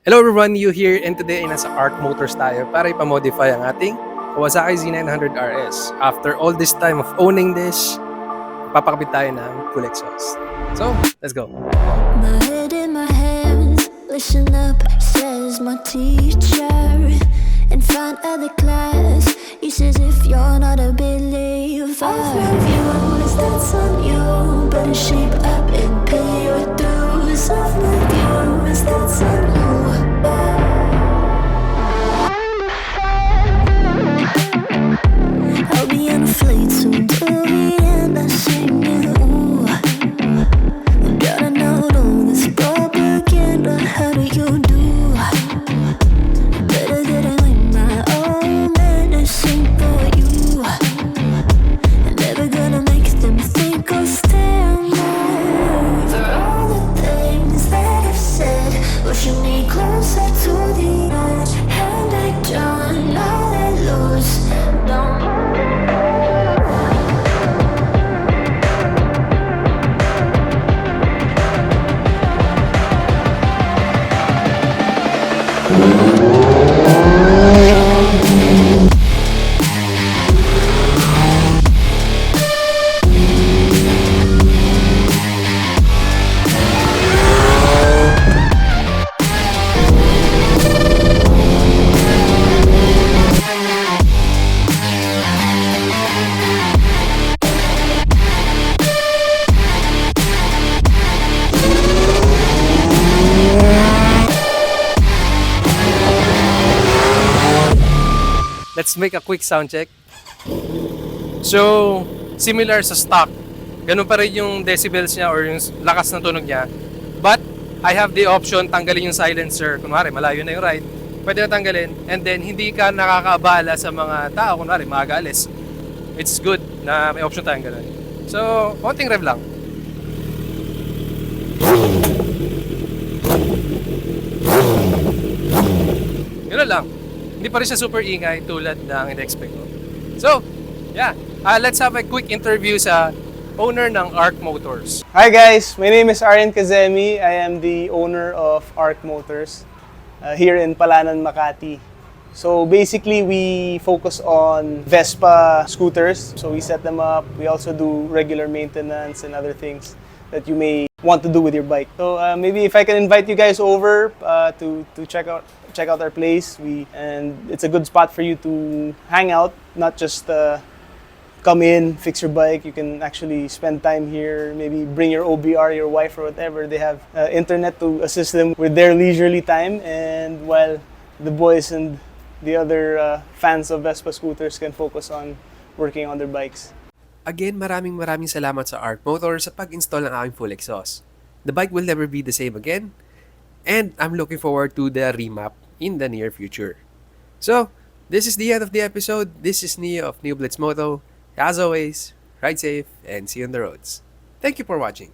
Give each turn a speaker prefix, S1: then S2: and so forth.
S1: Hello everyone, you here, and today ay nasa ARK Motors tayo para ipamodify ang ating Kawasaki Z900RS. After all this time of owning this, papakabit tayo ng full exhaust. So, let's go!
S2: My head in my hands, listen up, says my teacher. In front of the class, he says if you're not a believer, you that's on you. Better shape up and pay your dues. Of my views, that's on you. I'll be on a flight soon to the end. I sing you. Gotta know all this propaganda. How do you do? Better get away my own medicine for you. I'm never gonna make them think I'll stand there. For all the things that I've said, pushing me closer to the edge. And I don't know that lose. Don't.
S1: Let's make a quick sound check. So, similar sa stock. Ganun pa rin yung decibels niya or yung lakas ng tunog niya. But, I have the option tanggalin yung silencer. Kunwari, malayo na yung ride. Pwede na tanggalin. And then, hindi ka nakakaabala sa mga tao. Kunwari, makakaalis. It's good na may option tayong ganun. So, konting rev lang. Ganun lang. Hindi pa rin siya super ingay tulad ng in-expect ko. So, yeah. Let's have a quick interview sa owner ng ARK Motors.
S3: Hi guys, my name is Arian of I am the owner of ARK Motors here in Palanan, Makati. So basically we focus on Vespa scooters. So we set them up. We also do regular maintenance and other things that you may want to do with your bike. So maybe if I can invite you guys over to check out our place. And it's a good spot for you to hang out, not just come in, fix your bike. You can actually spend time here, maybe bring your OBR, your wife or whatever. They have internet to assist them with their leisurely time, and while the boys and the other fans of Vespa scooters can focus on working on their bikes.
S1: Again, maraming salamat sa ARK Motors sa pag-install ng aking full exhaust. The bike will never be the same again, and I'm looking forward to the remap in the near future. So, this is the end of the episode. This is Neo of Neo Blitz Moto. As always, ride safe and see you on the roads. Thank you for watching.